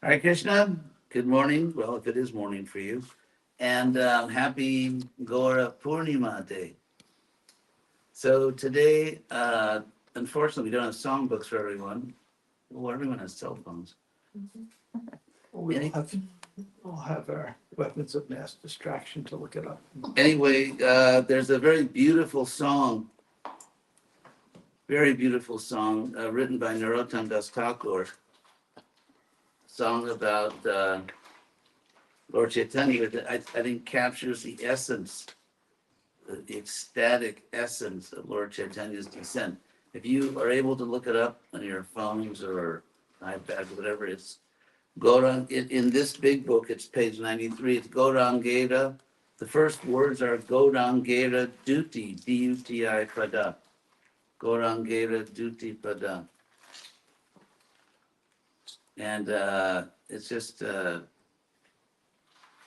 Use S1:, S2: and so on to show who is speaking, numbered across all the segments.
S1: Hare Krishna. Good morning. Well, if it is morning for you. And happy Gaura Purnima Day. So today, unfortunately, we don't have songbooks for everyone. Well, everyone has cell phones.
S2: We'll
S1: Any,
S2: have, we'll have our weapons of mass distraction to look it up.
S1: anyway, there's a very beautiful song written by Narottam Das Thakur, song about Lord Chaitanya that I think captures the essence, the ecstatic essence of Lord Chaitanya's descent. If you are able to look it up on your phones or iPad, whatever, it's Gorang. In this big book, it's page 93. It's Gorangera. The first words are Gorangera Duti, D-U-T-I Pada. Gorangera Duti Pada. And it's just,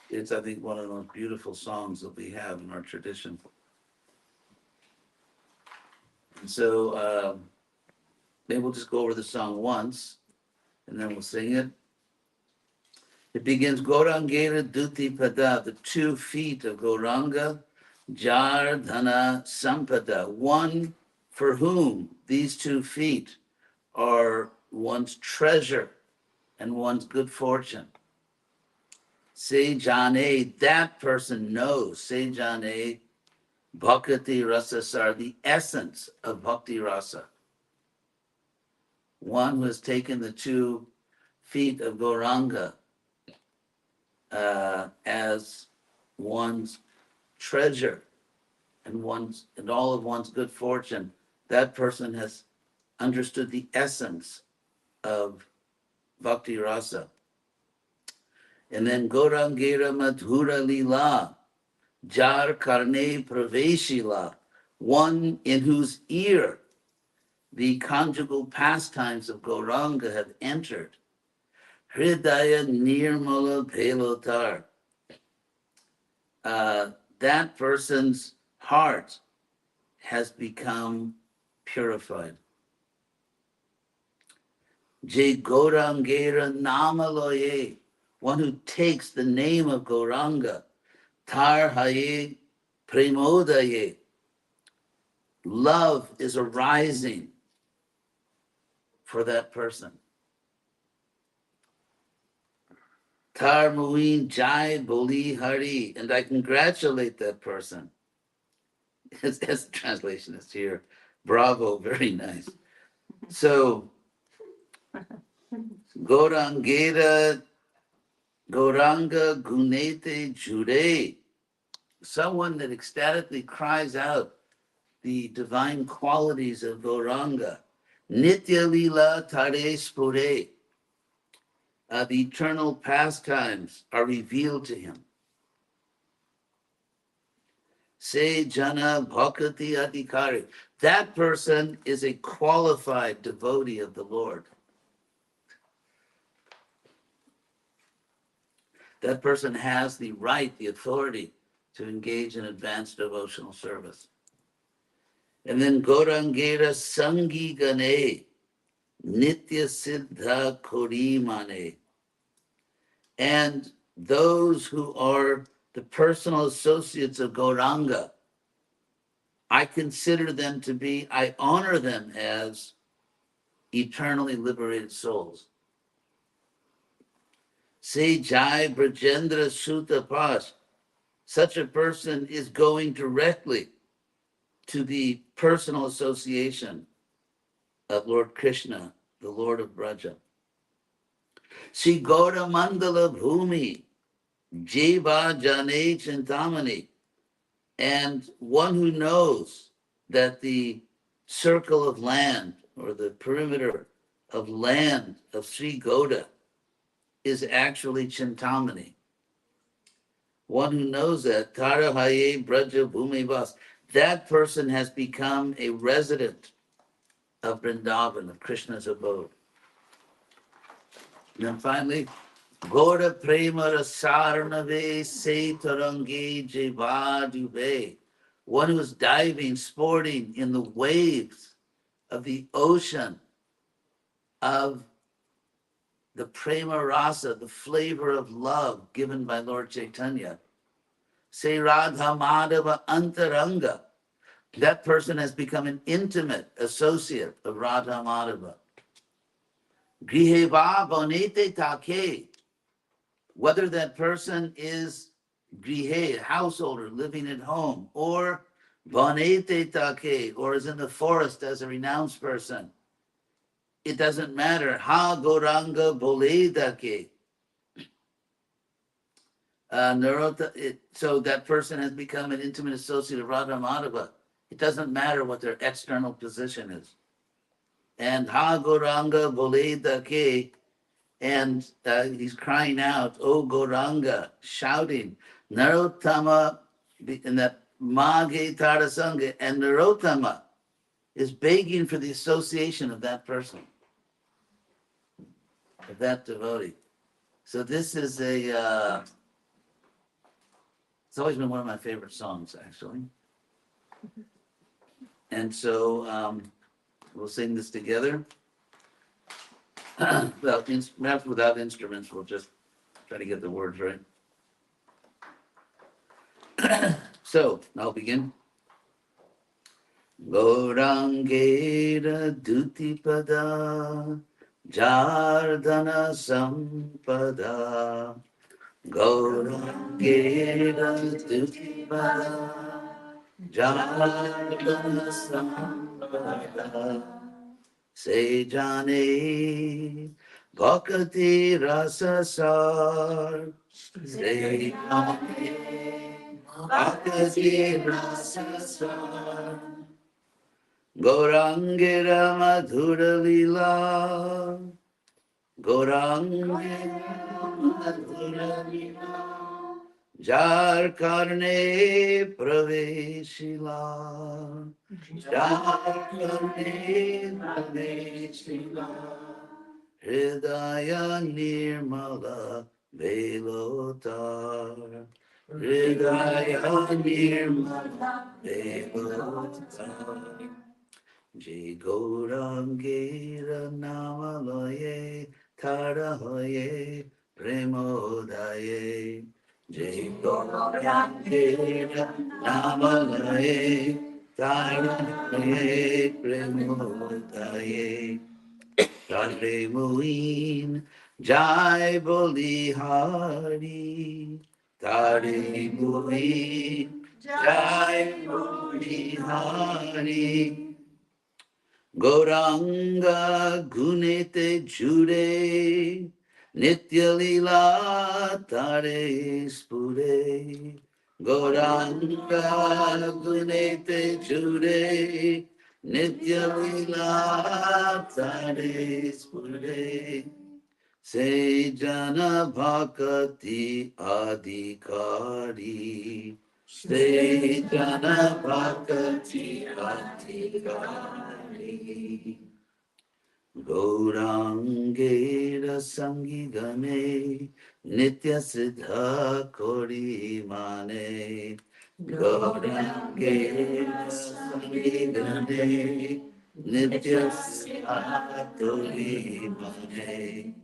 S1: it's, I think, one of the most beautiful songs that we have in our tradition. And so maybe we'll just go over the song once, and then we'll sing it. It begins Gorangera Duti Pada, the 2 feet of Goranga, Jar Dhana Sampada, one for whom these 2 feet are one's treasure and one's good fortune. Se Jane, that person knows. Se Jane, Bhakti Rasa Sar, the essence of Bhakti Rasa. One who has taken the 2 feet of Goranga as one's treasure and all of one's good fortune, that person has understood the essence of bhakti rasa. And then Gorangera Madhura Lila, Jar Karne Praveshila, one in whose ear the conjugal pastimes of Gauranga have entered. Hridaya Nirmala Pelotar, that person's heart has become purified. Je Gorangera Namaloye, one who takes the name of Gauranga. Tar Haye Premodaye, love is arising for that person. Tar Muin Jai Boli Hari, and I congratulate that person. As the translation is here. Bravo, very nice. So, Gorangera, Goranga Gunete Jure, someone that ecstatically cries out the divine qualities of Goranga. Nitya Lila Tare Spure, the eternal pastimes are revealed to him. Se Jana Bhakti Adhikari, that person is a qualified devotee of the Lord. That person has the right, the authority to engage in advanced devotional service. And then Gorangera Sangi Gane, Nitya Siddha Korimane. And those who are the personal associates of Gauranga, I consider them to be, I honor them as eternally liberated souls. Say Jai Brajendra Sutta Pas, such a person is going directly to the personal association of Lord Krishna, the Lord of Braja. Sri Gaura Mandala Bhumi, Jiva Jane Chintamani, and one who knows that the circle of land or the perimeter of land of Sri Gauda is actually Chintamani. One who knows that, Tara Haye Braja Bhumi Vas, that person has become a resident of Vrindavan, of Krishna's abode. And then finally, Gaura Prema Rasarnave Se Tarange Jevadube, one who is diving, sporting in the waves of the ocean of the prema rasa, the flavor of love given by Lord Chaitanya. Say Radha Madhava Antaranga. That person has become an intimate associate of Radha Madhava. Grihe va bonete take. Whether that person is grihe, householder living at home, or bonete take, or is in the forest as a renounced person, it doesn't matter. Ha Goranga Boledake. So that person has become an intimate associate of Radha Madhava. It doesn't matter what their external position is. And Ha Goranga Boledake, and he's crying out, "Oh Goranga," shouting, Narottama, in that Mage Tarasanga, and Narottama is begging for the association of that person, of that devotee. So this is it's always been one of my favorite songs, actually. And so we'll sing this together. Perhaps without instruments, we'll just try to get the words right. So I'll begin. Gaurangera Dutipada Jardana Sampada Gaurangera Dutipada Jardana Sampada Se Jane Bhakti Rasasar Se Jane Bhakti Rasasar Gaurangera Madhura Lila Gaurangera Madhura Lila Jar Karne Praveshila Jar Karne Praveshila Hridaya Nirmala Velotar Hridaya Nirmala Velotar Jai Gaurangera Namalaye Tarahaye Premodaye Jai Gaurangera Namalaye Tarahaye Premodaye Tare Muin Jai Bolihari Tare Muin Jai Bolihari Goranga Gunete Jure Nitya Lila Tare Spure Goranga Gunete Jure Nitya Lila Tare Spure Se Jana Bhakati Adhikari Se Jana Bhakati Adhikari Gaurangera Sangigane Nitya Siddha Kori Mane Gaurangera Sangigane Nitya Siddha Kori Mane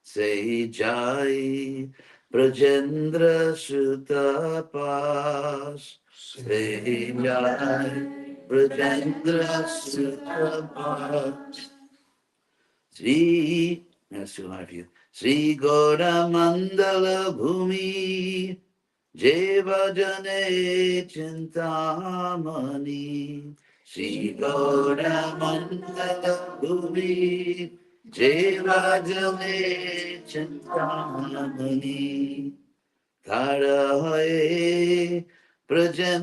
S1: Say Jai Brajendra Sutapas Say Jai Brajendra Sutapas Sri, that's too high for you. Sri Gora Mandala Bhumi Jeva Jane Chintamani Sri Gora Mandala Bhumi Jeva Jane Chintamani Tarahaye Braja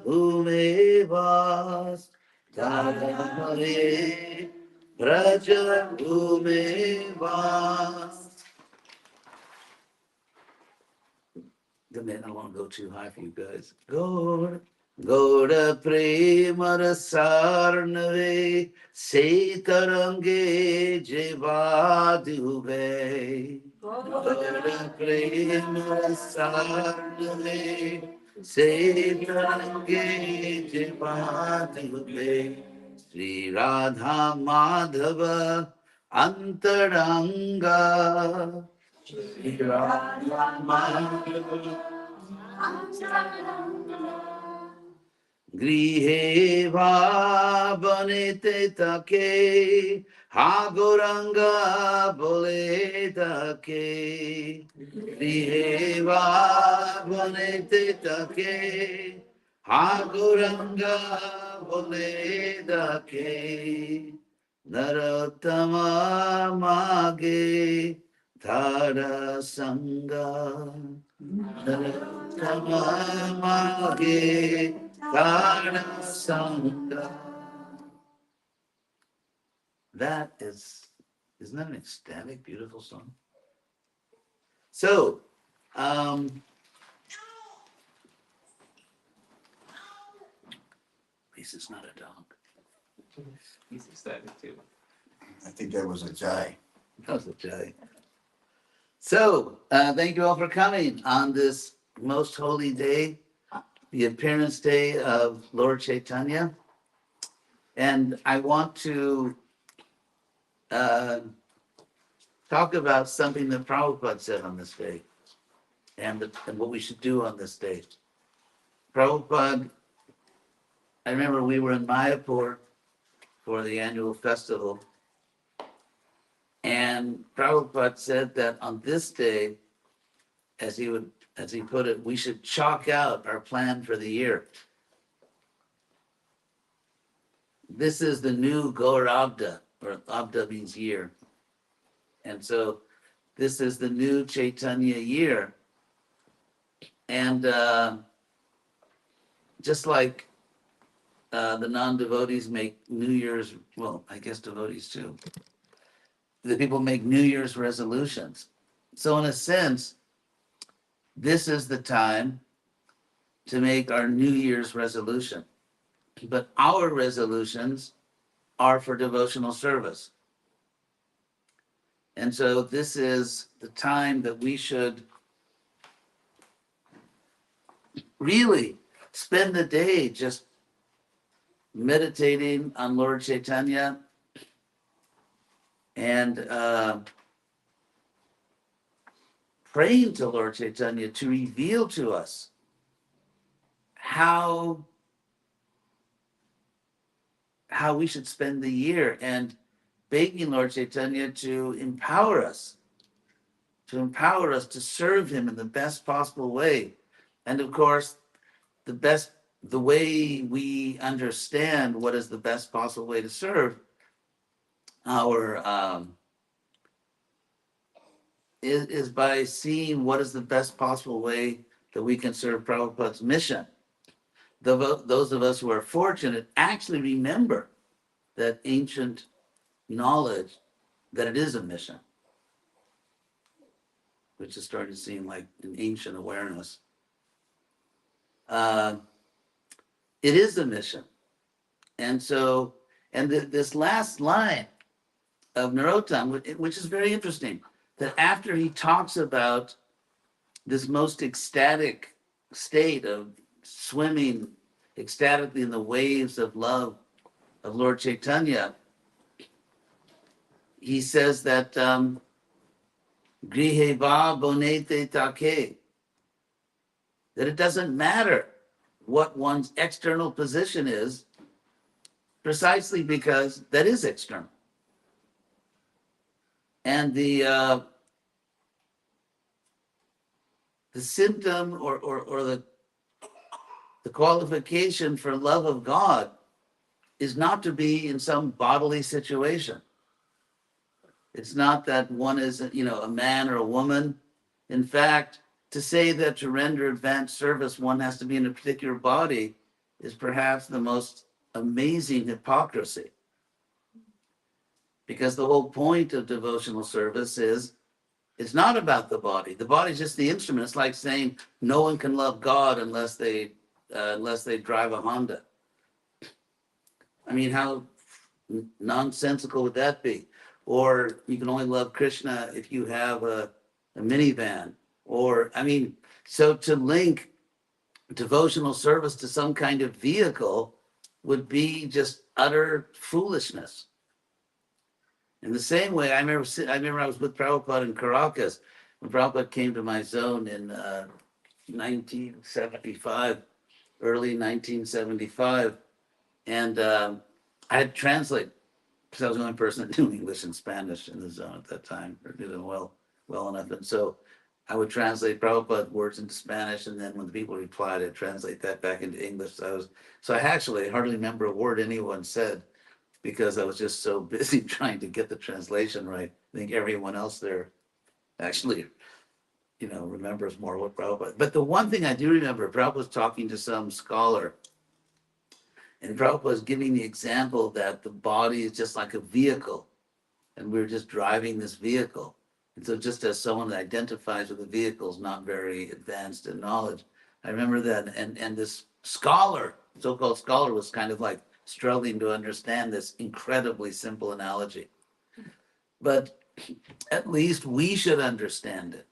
S1: Bhume Vas Tarahaye Braja Bhume Vas. I don't want to go too high for you guys. Gaura Premara Sarnave Setarange Jevadube Gaura Premara Sarnave Setarange Jevadube Sri Radha Madhava Antaranga. Grihe bhavanete take, ha Goranga bole take. Grihe bhavanete take, ha Goranga bole take. Narottama mage dhara sangha. Narottama Karnasanga. That is, isn't that an ecstatic, beautiful song? So, at least it's not a dog.
S3: He's excited too.
S4: I think that was a jai.
S1: That was a joke. So, thank you all for coming on this most holy day, the appearance day of Lord Chaitanya. And I want to talk about something that Prabhupada said on this day and what we should do on this day. Prabhupada, I remember we were in Mayapur for the annual festival, and Prabhupada said that on this day, as he put it, we should chalk out our plan for the year. This is the new Gaurabda, or Abda means year. And so this is the new Chaitanya year. And just like the non-devotees make New Year's, well, I guess devotees too. The people make New Year's resolutions. So in a sense, this is the time to make our New Year's resolution. But our resolutions are for devotional service. And so this is the time that we should really spend the day just meditating on Lord Chaitanya and praying to Lord Chaitanya to reveal to us how we should spend the year, and begging Lord Chaitanya to empower us to serve him in the best possible way. And of course, the way we understand what is the best possible way to serve our is by seeing what is the best possible way that we can serve Prabhupada's mission. Those of us who are fortunate actually remember that ancient knowledge that it is a mission, which is starting to seem like an ancient awareness. It is a mission. And so, this last line of Narottam, which is very interesting, that after he talks about this most ecstatic state of swimming ecstatically in the waves of love of Lord Chaitanya, he says that Grihe va bonete take, that it doesn't matter what one's external position is, precisely because that is external. And the symptom or the qualification for love of God is not to be in some bodily situation. It's not that one is, a man or a woman. In fact, to say that to render advanced service one has to be in a particular body is perhaps the most amazing hypocrisy. Because the whole point of devotional service is, it's not about the body. The body is just the instrument. It's like saying no one can love God unless they drive a Honda. I mean, how nonsensical would that be? Or you can only love Krishna if you have a minivan. Or, so to link devotional service to some kind of vehicle would be just utter foolishness. In the same way, I remember I was with Prabhupada in Caracas when Prabhupada came to my zone in 1975, early 1975, and I had to translate because I was the only person that knew English and Spanish in the zone at that time, or knew them well enough. And so I would translate Prabhupada words into Spanish, and then when the people replied, I'd translate that back into English. So I actually hardly remember a word anyone said because I was just so busy trying to get the translation right. I think everyone else there actually, remembers more what Prabhupada. But the one thing I do remember, Prabhupada was talking to some scholar, and Prabhupada was giving the example that the body is just like a vehicle, and we're just driving this vehicle. And so just as someone that identifies with the vehicle is not very advanced in knowledge, I remember that, and this scholar, so-called scholar, was kind of like struggling to understand this incredibly simple analogy. But at least we should understand it.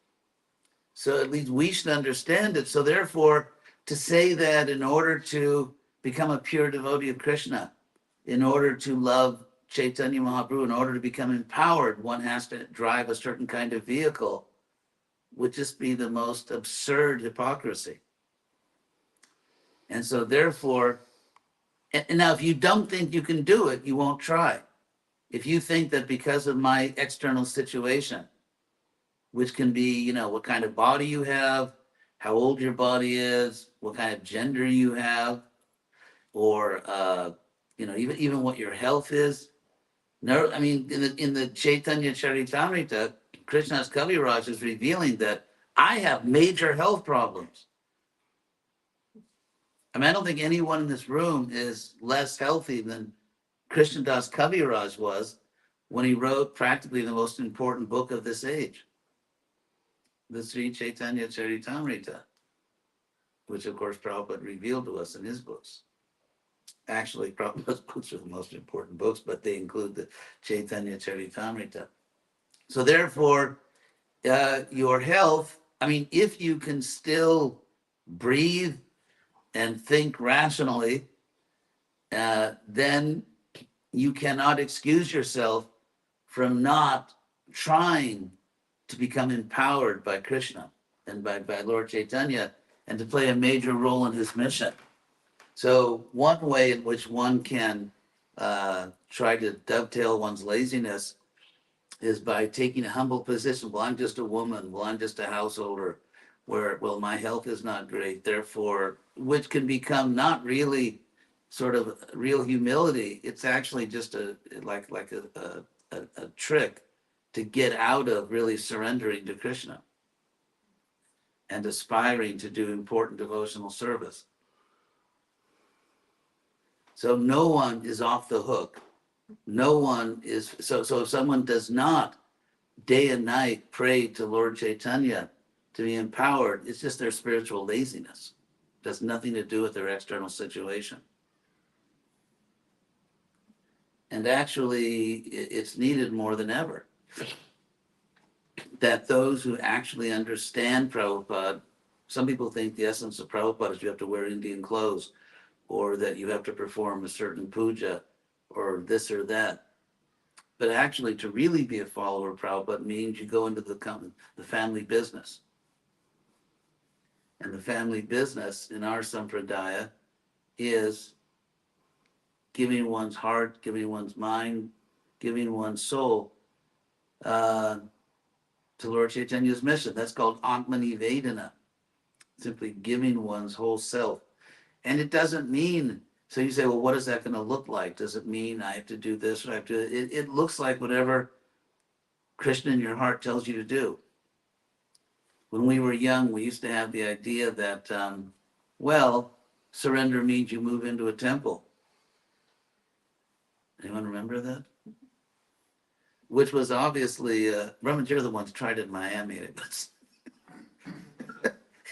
S1: So at least we should understand it. So therefore, to say that in order to become a pure devotee of Krishna, in order to love Chaitanya Mahaprabhu, in order to become empowered, one has to drive a certain kind of vehicle, would just be the most absurd hypocrisy. And so therefore, and now if you don't think you can do it, you won't try. If you think that because of my external situation, which can be, what kind of body you have, how old your body is, what kind of gender you have, or even what your health is. No, I mean, in the Chaitanya Charitamrita, Krishna's Kaviraj is revealing that I have major health problems. I mean, I don't think anyone in this room is less healthy than Krishnadas Kaviraj was when he wrote practically the most important book of this age, the Sri Chaitanya Charitamrita, which of course Prabhupada revealed to us in his books. Actually, Prabhupada's books are the most important books, but they include the Chaitanya Charitamrita. So therefore, your health, I mean, if you can still breathe and think rationally, then you cannot excuse yourself from not trying to become empowered by Krishna and by Lord Chaitanya and to play a major role in his mission. So one way in which one can try to dovetail one's laziness is by taking a humble position. Well, I'm just a woman. Well, I'm just a householder. Well, my health is not great. Therefore, which can become not really sort of real humility. It's actually just a trick to get out of really surrendering to Krishna and aspiring to do important devotional service. So no one is off the hook. No one is, so if someone does not day and night pray to Lord Chaitanya to be empowered, it's just their spiritual laziness. It has nothing to do with their external situation. And actually, it's needed more than ever that those who actually understand Prabhupada, some people think the essence of Prabhupada is you have to wear Indian clothes, or that you have to perform a certain puja, or this or that. But actually, to really be a follower of Prabhupada means you go into the family business. And the family business in our sampradaya is giving one's heart, giving one's mind, giving one's soul to Lord Chaitanya's mission. That's called Atmanivedana, simply giving one's whole self. And it doesn't mean, so you say, well, what is that going to look like? Does it mean I have to do this or I have to, it looks like whatever Krishna in your heart tells you to do. When we were young, we used to have the idea that, surrender means you move into a temple. Anyone remember that? Which was obviously, Brahmacharya the ones tried it in Miami, but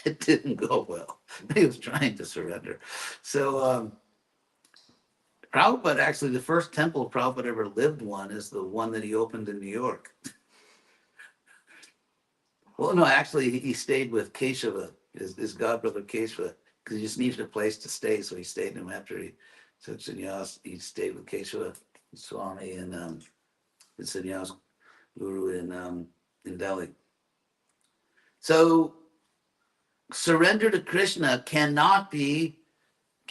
S1: it didn't go well. He was trying to surrender. So Prabhupada, actually, the first temple Prabhupada ever lived one is the one that he opened in New York. Well, no, actually, he stayed with Keshava, his godbrother Keshava, because he just needed a place to stay, so he stayed in him after he took sannyas. He stayed with Keshava Swami, and the sannyas guru in Delhi. So surrender to Krishna cannot be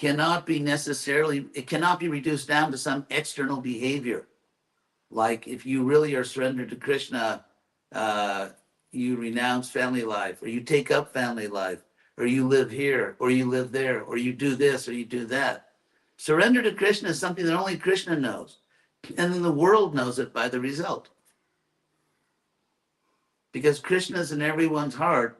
S1: necessarily, it cannot be reduced down to some external behavior. Like if you really are surrendered to Krishna, you renounce family life, or you take up family life, or you live here, or you live there, or you do this, or you do that. Surrender to Krishna is something that only Krishna knows. And then the world knows it by the result. Because Krishna is in everyone's heart,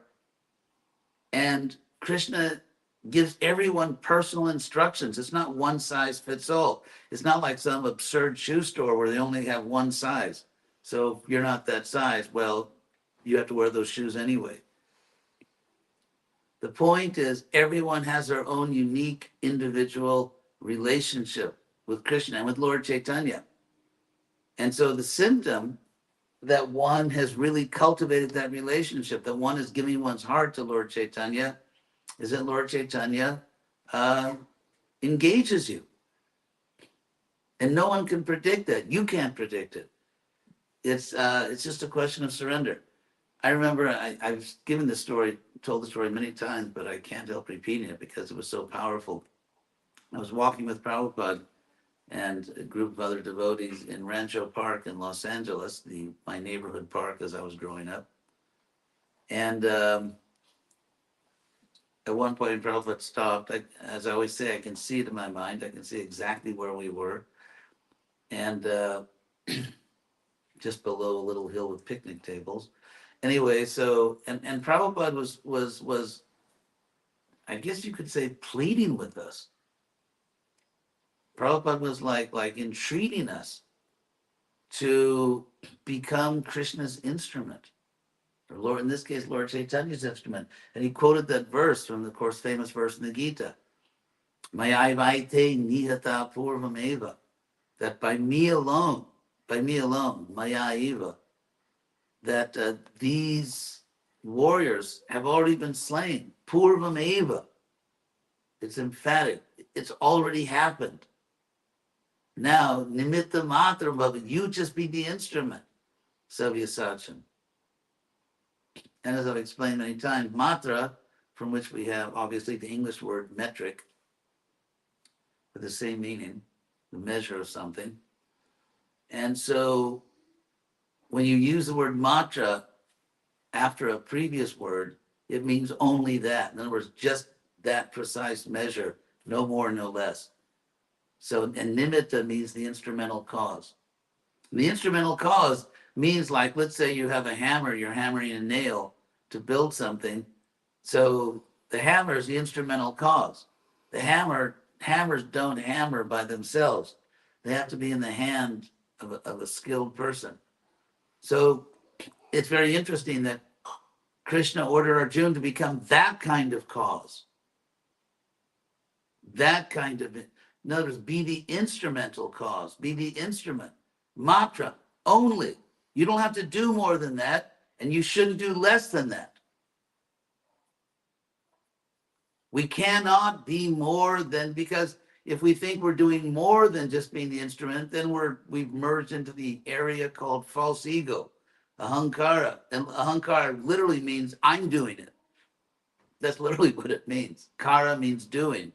S1: and Krishna gives everyone personal instructions. It's not one size fits all. It's not like some absurd shoe store where they only have one size. So if you're not that size, well, you have to wear those shoes anyway. The point is, everyone has their own unique individual relationship with Krishna and with Lord Chaitanya. And so the symptom that one has really cultivated that relationship, that one is giving one's heart to Lord Chaitanya, is that Lord Chaitanya engages you. And no one can predict that. You can't predict it. It's just a question of surrender. I remember I've given this story, told the story many times, but I can't help repeating it because it was so powerful. I was walking with Prabhupada and a group of other devotees in Rancho Park in Los Angeles, my neighborhood park as I was growing up. And at one point, Prabhupada stopped. As I always say, I can see it in my mind. I can see exactly where we were. And just below a little hill with picnic tables. Anyway, so, and Prabhupada was, I guess you could say, pleading with us. Prabhupada was like entreating us to become Krishna's instrument, or Lord, in this case, Lord Chaitanya's instrument. And he quoted that verse from the, of course, famous verse in the Gita, Maya vaite nihata purvameva, that by me alone, Maya eva, that these warriors have already been slain. Purvameva. It's emphatic. It's already happened. Now, nimitta matra bhava, you just be the instrument. Savyasachan. And as I've explained many times, matra, from which we have obviously the English word metric, with the same meaning, the measure of something. And so when you use the word matra after a previous word, it means only that. In other words, just that precise measure, no more, no less. So, and nimitta means the instrumental cause. The instrumental cause means, like, let's say you have a hammer, you're hammering a nail to build something. So the hammer is the instrumental cause. The hammers don't hammer by themselves. They have to be in the hand of a skilled person. So it's very interesting that Krishna ordered Arjuna to become that kind of cause. That kind of, in other words, be the instrumental cause, be the instrument. Matra, only. You don't have to do more than that, and you shouldn't do less than that. We cannot be more than, because if we think we're doing more than just being the instrument, then we've merged into the area called false ego, ahankara. And ahankara literally means I'm doing it. That's literally what it means. Kara means doing.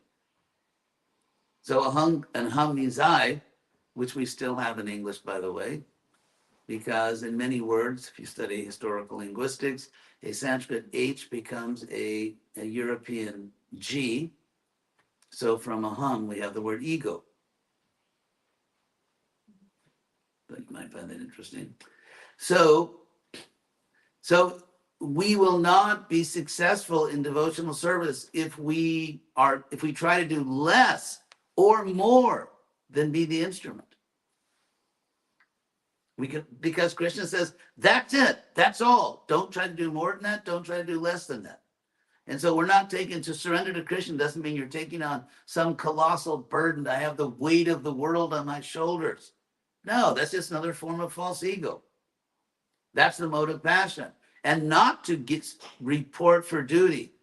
S1: So aham and ham means I, which we still have in English, by the way, because in many words, if you study historical linguistics, a Sanskrit H becomes a European G. So from aham, we have the word ego. But you might find that interesting. So we will not be successful in devotional service if we try to do less or more than be the instrument. Because Krishna says, that's it, that's all. Don't try to do more than that, don't try to do less than that. And so we're not taking, to surrender to Krishna doesn't mean you're taking on some colossal burden. I have the weight of the world on my shoulders. No, that's just another form of false ego. That's the mode of passion. And not to report for duty,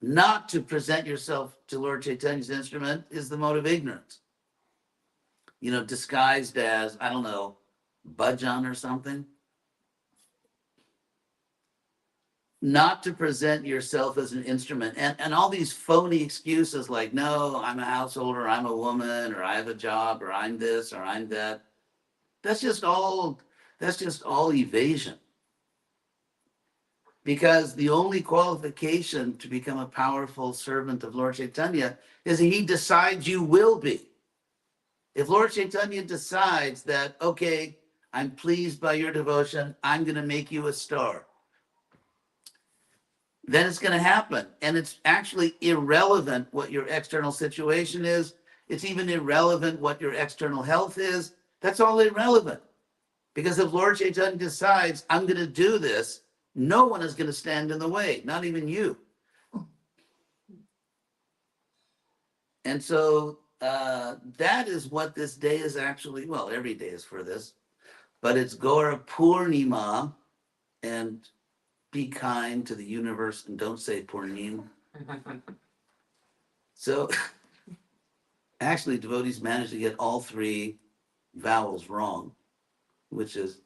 S1: not to present yourself to Lord Chaitanya's instrument is the mode of ignorance. Disguised as, I don't know, bhajan or something. Not to present yourself as an instrument. And all these phony excuses like, no, I'm a householder, I'm a woman, or I have a job, or I'm this, or I'm that. That's just all evasion. Because the only qualification to become a powerful servant of Lord Chaitanya is that he decides you will be. If Lord Chaitanya decides that, okay, I'm pleased by your devotion, I'm going to make you a star, then it's going to happen. And it's actually irrelevant what your external situation is. It's even irrelevant what your external health is. That's all irrelevant. Because if Lord Chaitanya decides, I'm going to do this, no one is going to stand in the way, not even you. And so that is what this day is actually, well, every day is for this, but it's Gaura Purnima, and be kind to the universe and don't say Purnim. So actually, devotees managed to get all three vowels wrong, which is,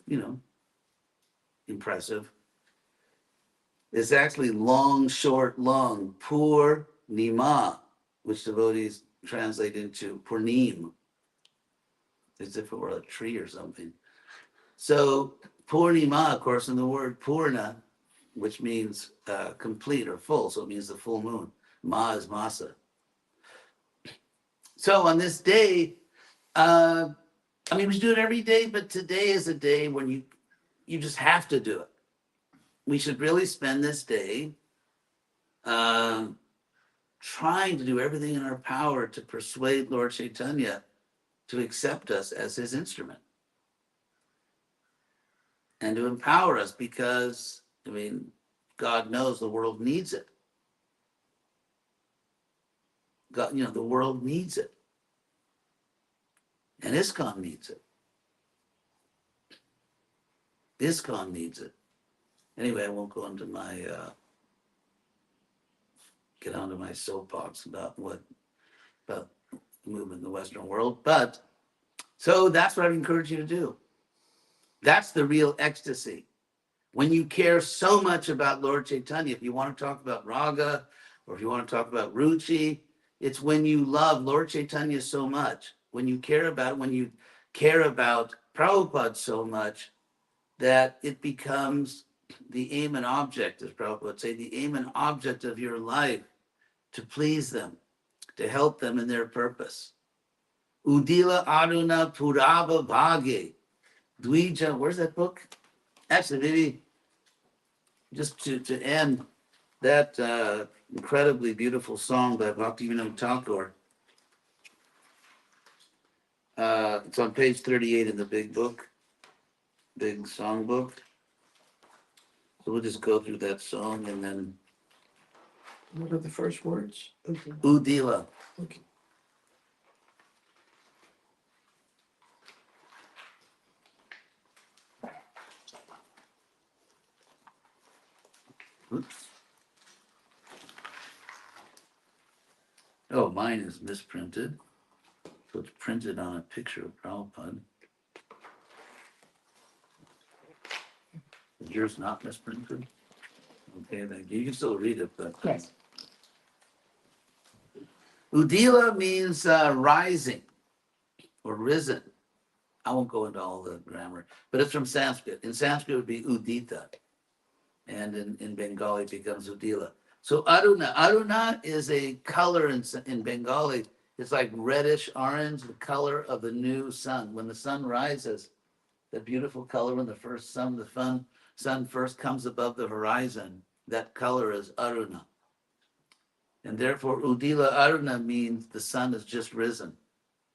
S1: impressive. It's actually long, short, long, Pur Nima, which devotees translate into Purnim, as if it were a tree or something. So Purnima, of course, in the word Purna, which means complete or full, so it means the full moon. Ma is Masa. So on this day, we should do it every day, but today is a day when you just have to do it. We should really spend this day trying to do everything in our power to persuade Lord Chaitanya to accept us as his instrument and to empower us, because, God knows the world needs it. God, the world needs it. And ISKCON needs it. ISKCON needs it. Anyway, I won't go into get onto my soapbox about the movement in the Western world. But so that's what I encourage you to do. That's the real ecstasy. When you care so much about Lord Chaitanya, if you want to talk about raga, or if you want to talk about ruchi, it's when you love Lord Chaitanya so much, when you care about Prabhupada so much, that it becomes the aim and object, as Prabhupada would say, the aim and object of your life, to please them, to help them in their purpose. Udila Aruna Purava Bhage. Dvija, where's that book? Actually, maybe just to end that incredibly beautiful song by Bhaktivinoda Thakur. It's on page 38 in the big song book. So we'll just go through that song and then.
S2: What are the first words?
S1: Udila.
S2: Okay.
S1: Oops. Oh, mine is misprinted. So it's printed on a picture of Prabhupada. Is yours not misprinted? Okay, thank you. You can still read it, but.
S2: Yes.
S1: Udila means rising or risen. I won't go into all the grammar, but it's from Sanskrit. In Sanskrit, it would be Udita. And in Bengali, it becomes Udila. So Aruna. Aruna is a color in Bengali. It's like reddish orange, the color of the new sun. When the sun rises, that beautiful color when the sun first comes above the horizon, that color is Aruna. And therefore, Udila Aruna means the sun has just risen.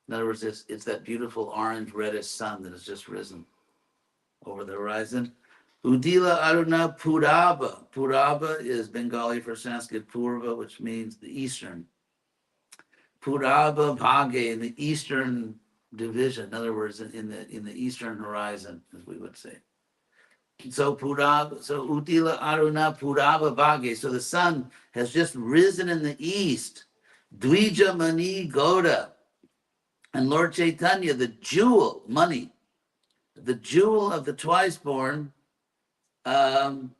S1: In other words, it's that beautiful orange reddish sun that has just risen over the horizon. Udila Aruna Puraba. Puraba is Bengali for Sanskrit Purva, which means the eastern. Puraba Bhage, in the eastern division. In other words, in the eastern horizon, as we would say. So Udila Aruna Purava Bhage. So the sun has just risen in the east. Dvija Mani Goda. And Lord Chaitanya, the jewel, money, the jewel of the twice born, Amani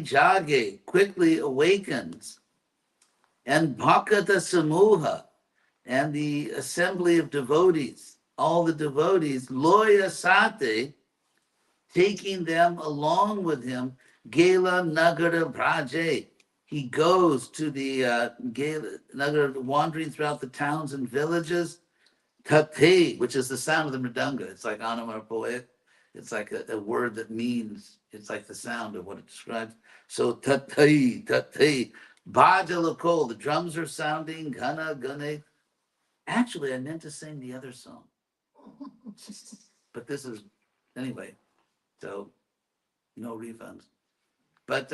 S1: Jage, quickly awakens, and Bhakata Samuha, and the assembly of devotees, all the devotees, Loya Sate, taking them along with him, Gela Nagara Braje. He goes to the Gela Nagara, wandering throughout the towns and villages, Tate, which is the sound of the mridanga. It's like onomatopoeic. It's like a word that means, it's like the sound of what it describes. So Tate, Tate, Bhajalakol, the drums are sounding, Gana, Gane. Actually, I meant to sing the other song. But this is, anyway, so no refunds. But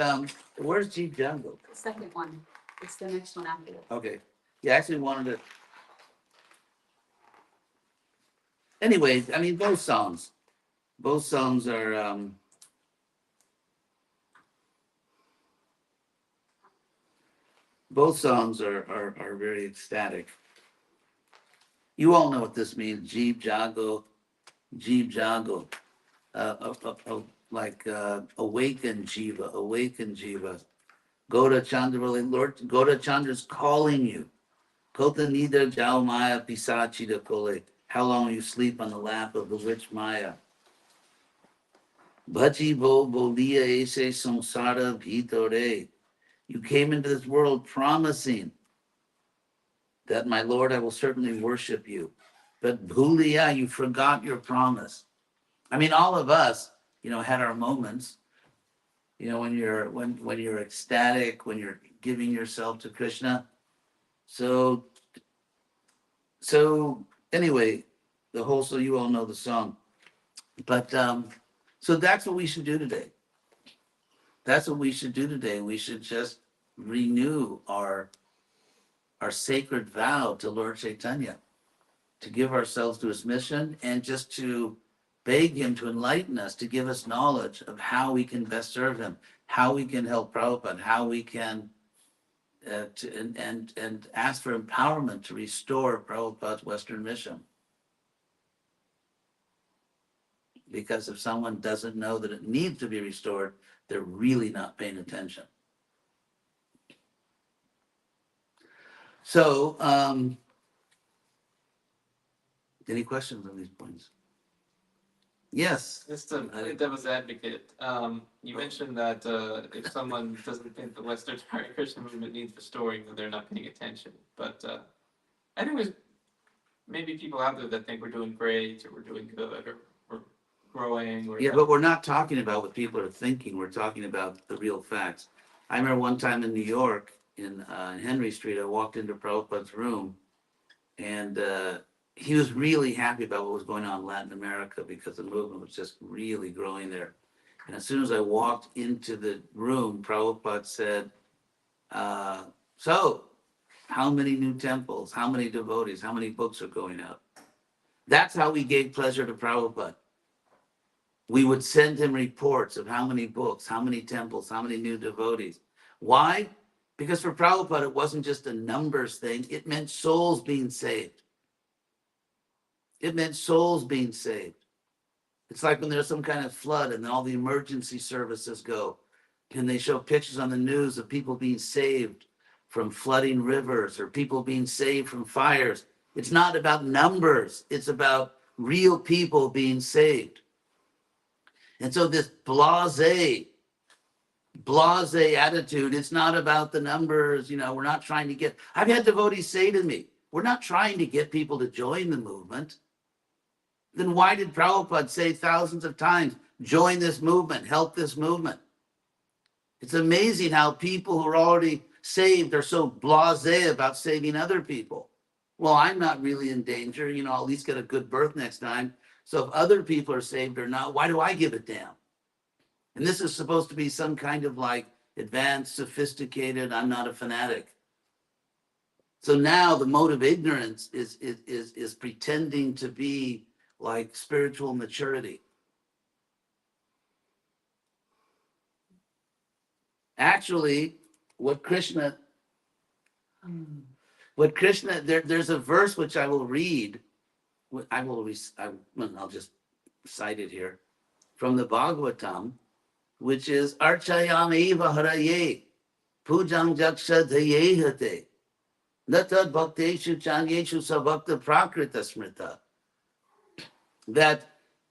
S1: where's Jeep Jungle?
S5: The second one, it's the next one after it.
S1: Okay. Yeah, I actually wanted to. Anyway, I mean, both songs are are very ecstatic. You all know what this means. Jeep Jago, like awaken Jiva. Gaura Chandra, Lord Gaura Chandra's calling you. Kota Nidar Jao Maya Pisachi de Kole. How long you sleep on the lap of the witch Maya? Bhaji Bo Bolia Ese Samsara Bhitore. You came into this world promising that, my Lord, I will certainly worship you. But Bhuliya, you forgot your promise. I mean, all of us, had our moments, when you're ecstatic, when you're giving yourself to Krishna. So anyway, so you all know the song. But so that's what we should do today. That's what we should do today. We should just renew our sacred vow to Lord Chaitanya, to give ourselves to his mission, and just to beg him to enlighten us, to give us knowledge of how we can best serve him, how we can help Prabhupada, how we can and ask for empowerment to restore Prabhupada's Western mission. Because if someone doesn't know that it needs to be restored, they're really not paying attention. So, any questions on these points? Yes.
S3: Just a devil's advocate. You mentioned that if someone doesn't think the Western Hare Krishna movement needs restoring, then they're not paying attention. But I think there's maybe people out there that think we're doing great, or we're doing good, or we're growing. Or
S1: Yeah, but we're not talking about what people are thinking. We're talking about the real facts. I remember one time in New York, in Henry Street, I walked into Prabhupada's room, and he was really happy about what was going on in Latin America, because the movement was just really growing there. And as soon as I walked into the room, Prabhupada said, so, how many new temples, how many devotees, how many books are going out? That's how we gave pleasure to Prabhupada. We would send him reports of how many books, how many temples, how many new devotees. Why? Because for Prabhupada, it wasn't just a numbers thing. It meant souls being saved. It meant souls being saved. It's like when there's some kind of flood and all the emergency services go, and they show pictures on the news of people being saved from flooding rivers, or people being saved from fires. It's not about numbers. It's about real people being saved. And so this blasé attitude, it's not about the numbers. We're not trying to get, I've had devotees say to me, we're not trying to get people to join the movement. Then why did Prabhupada say thousands of times, join this movement, help this movement? It's amazing how people who are already saved are so blasé about saving other people. Well, I'm not really in danger, I'll at least get a good birth next time. So if other people are saved or not, why do I give a damn? And this is supposed to be some kind of like advanced, sophisticated, I'm not a fanatic. So now the mode of ignorance is pretending to be like spiritual maturity. Actually, there's a verse which I will read. I'll just cited here from the Bhagavatam, which is Archayam eva haraye pujam jaksha dhayehate natad bhakteshu chanyeshu sabhakta prakrita smrita. That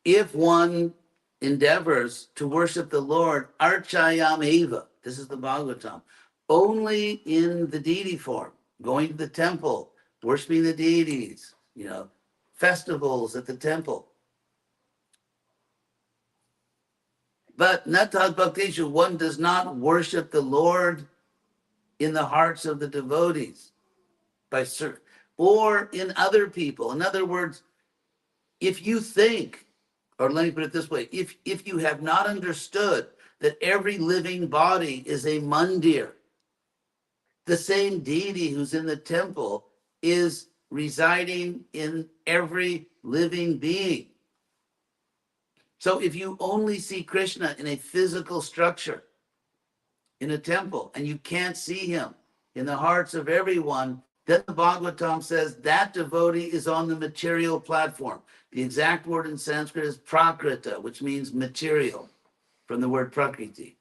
S1: if one endeavors to worship the Lord, Archayam eva, this is the Bhagavatam, only in the deity form, going to the temple, worshiping the deities, festivals at the temple. But natad bhakteshu, one does not worship the Lord in the hearts of the devotees or in other people. In other words, if you think, or let me put it this way, if you have not understood that every living body is a mandir, the same deity who's in the temple is residing in every living being. So if you only see Krishna in a physical structure, in a temple, and you can't see him in the hearts of everyone, then the Bhagavatam says that devotee is on the material platform. The exact word in Sanskrit is prakrita, which means material, from the word prakriti.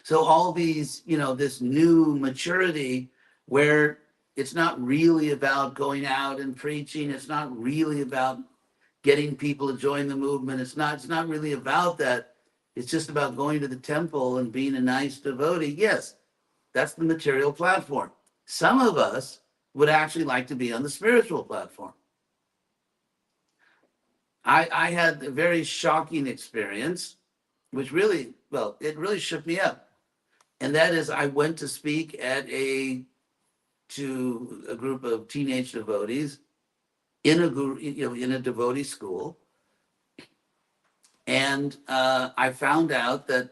S1: So all these, this new maturity where it's not really about going out and preaching, it's not really about getting people to join the movement, it's not really about that. It's just about going to the temple and being a nice devotee. Yes, that's the material platform. Some of us would actually like to be on the spiritual platform. I had a very shocking experience, which really shook me up. And that is, I went to speak to a group of teenage devotees in a devotee school. And I found out that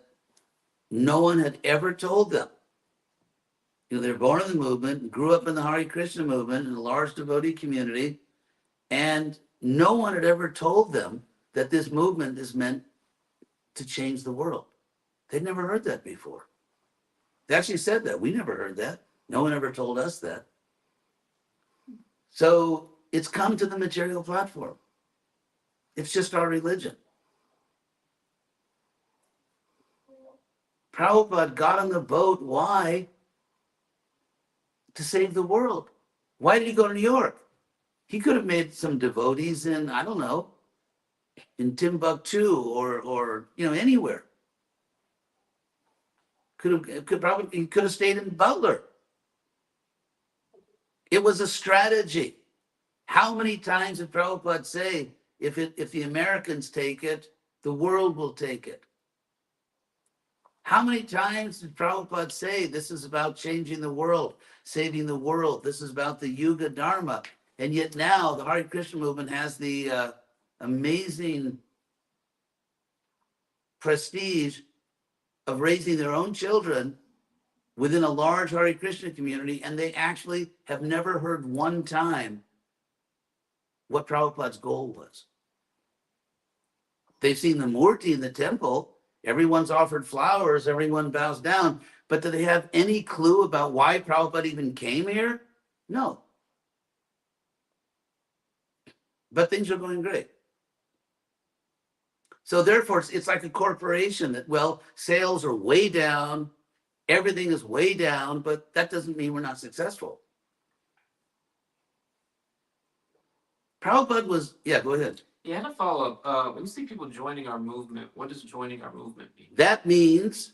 S1: no one had ever told them. They're born in the movement, grew up in the Hare Krishna movement in a large devotee community, and no one had ever told them that this movement is meant to change the world. They'd never heard that before. They actually said that. We never heard that. No one ever told us that. So it's come to the material platform. It's just our religion. Prabhupada got on the boat. Why? To save the world. Why did he go to New York? He could have made some devotees in, I don't know, in Timbuktu or anywhere. He could have stayed in Butler. It was a strategy. How many times did Prabhupada say, if the Americans take it, the world will take it? How many times did Prabhupada say this is about changing the world, saving the world? This is about the Yuga Dharma. And yet now the Hare Krishna movement has the amazing prestige of raising their own children within a large Hare Krishna community, and they actually have never heard one time what Prabhupada's goal was. They've seen the Murti in the temple. Everyone's offered flowers. Everyone bows down. But do they have any clue about why Prabhupada even came here? No. But things are going great. So therefore, it's like a corporation that, sales are way down. Everything is way down, but that doesn't mean we're not successful. Prabhupada was, go ahead.
S3: You had to follow up. When you see people joining our movement, what does joining our movement mean?
S1: That means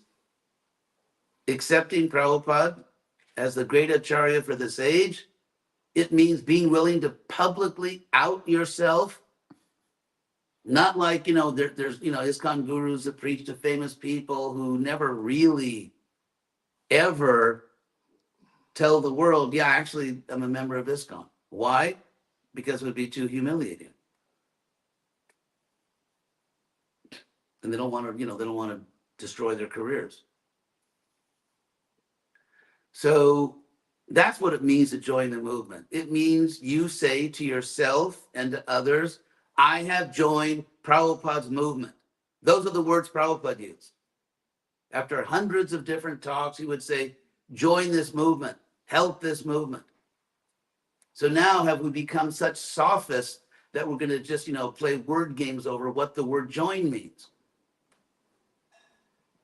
S1: accepting Prabhupada as the great Acharya for this age. It means being willing to publicly out yourself. Not like, there's ISKCON gurus that preach to famous people who never really ever tell the world, actually, I'm a member of ISKCON. Why? Because it would be too humiliating. And they don't want to, destroy their careers. So that's what it means to join the movement. It means you say to yourself and to others, I have joined Prabhupada's movement. Those are the words Prabhupada used. After hundreds of different talks, he would say, join this movement, help this movement. So now have we become such sophists that we're going to just, play word games over what the word join means.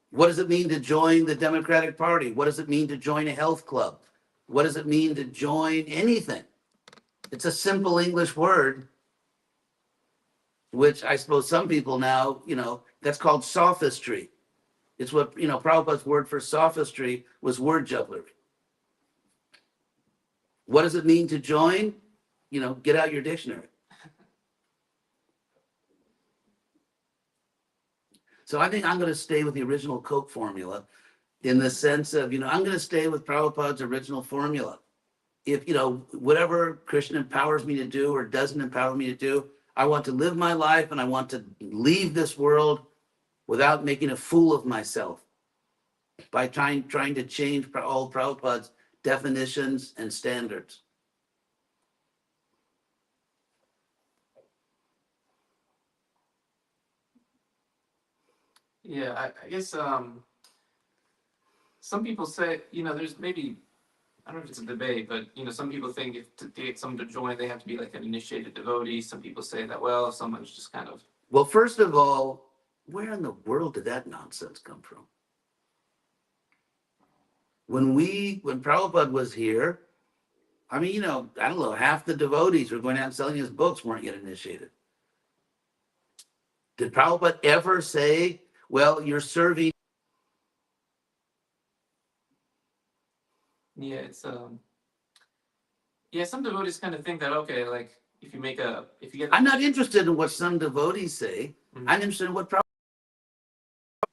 S1: What does it mean to join the Democratic Party? What does it mean to join a health club? What does it mean to join anything? It's a simple English word, which I suppose some people now, that's called sophistry. It's what, Prabhupada's word for sophistry was word jugglery. What does it mean to join? Get out your dictionary. So I think I'm going to stay with the original Coke formula in the sense of, I'm going to stay with Prabhupada's original formula. If, whatever Krishna empowers me to do or doesn't empower me to do, I want to live my life and I want to leave this world without making a fool of myself by trying to change all Prabhupada's definitions and standards.
S3: Yeah, I guess some people say, there's maybe, I don't know if it's a debate, but some people think if to get someone to join, they have to be like an initiated devotee. Some people say that, well, if someone's just kind of.
S1: Well, first of all, where in the world did that nonsense come from? When Prabhupada was here, I mean, I don't know, half the devotees who were going out and selling his books weren't yet initiated. Did Prabhupada ever say, well, you're serving?
S3: Yeah, it's yeah, some devotees kind of think that, okay, like if you get.
S1: I'm not interested in what some devotees say.
S3: Mhm.
S1: I'm interested in what Prabhupada.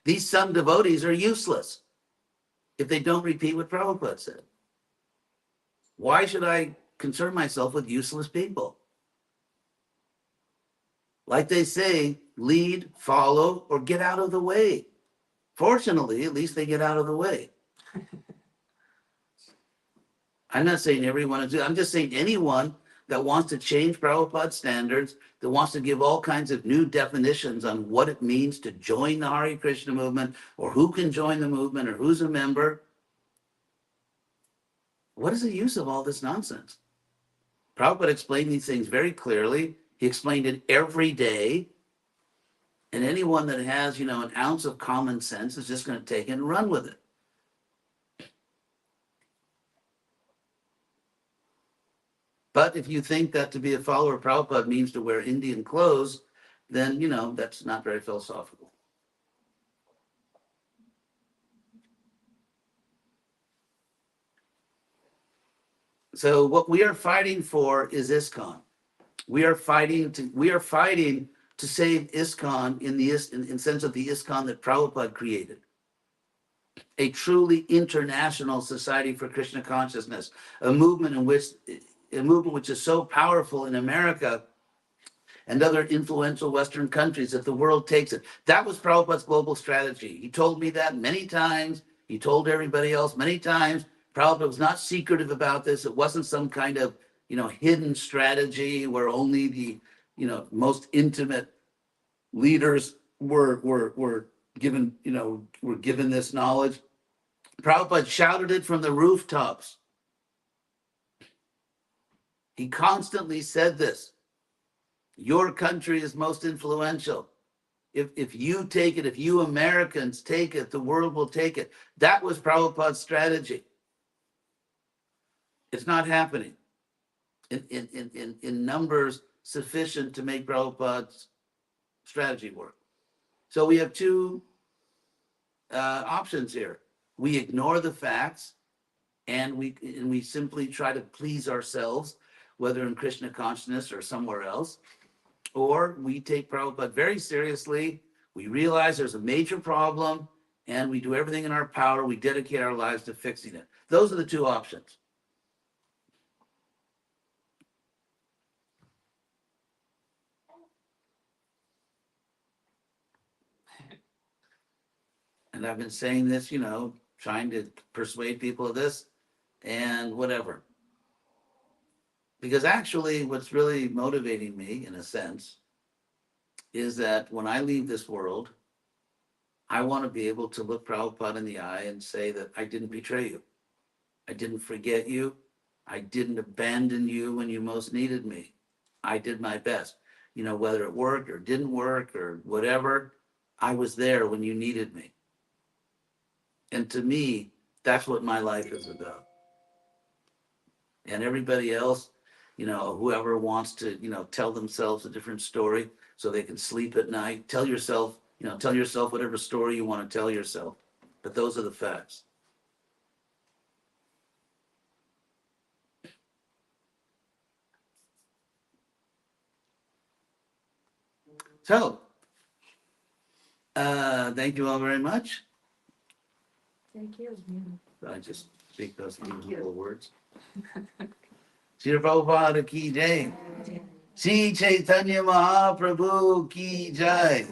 S1: These some devotees are useless if they don't repeat what Prabhupada said. Why should I concern myself with useless people? Like they say, lead, follow, or get out of the way. Fortunately, at least they get out of the way. I'm not saying everyone is. I'm just saying anyone that wants to change Prabhupada's standards, that wants to give all kinds of new definitions on what it means to join the Hare Krishna movement, or who can join the movement, or who's a member. What is the use of all this nonsense? Prabhupada explained these things very clearly. He explained it every day. And anyone that has, an ounce of common sense is just going to take it and run with it. But if you think that to be a follower of Prabhupada means to wear Indian clothes, then, that's not very philosophical. So what we are fighting for is ISKCON. We are fighting to save ISKCON in the sense of the ISKCON that Prabhupada created. A truly international society for Krishna consciousness, a movement which is so powerful in America and other influential Western countries that the world takes it. That was Prabhupada's global strategy. He told me that many times. He told everybody else many times. Prabhupada was not secretive about this. It wasn't some kind of, hidden strategy where only the, most intimate leaders were given, were given this knowledge. Prabhupada shouted it from the rooftops. He constantly said this. Your country is most influential. If you take it, if you Americans take it, the world will take it. That was Prabhupada's strategy. It's not happening in numbers sufficient to make Prabhupada's strategy work. So we have two options here. We ignore the facts and we simply try to please ourselves, whether in Krishna consciousness or somewhere else. Or we take Prabhupada very seriously, we realize there's a major problem, and we do everything in our power, we dedicate our lives to fixing it. Those are the two options. And I've been saying this, trying to persuade people of this and whatever. Because actually, what's really motivating me, in a sense, is that when I leave this world, I want to be able to look Prabhupada in the eye and say that I didn't betray you. I didn't forget you. I didn't abandon you when you most needed me. I did my best. whether it worked or didn't work or whatever, I was there when you needed me. And to me, that's what my life is about. And everybody else, whoever wants to, tell themselves a different story so they can sleep at night, tell yourself whatever story you want to tell yourself. But those are the facts. So, thank you all very much.
S5: Thank you.
S1: I just speak those
S5: Thank
S1: beautiful
S5: you.
S1: words. Srila Prabhupada ki jai. Sri Chaitanya Mahaprabhu ki jai.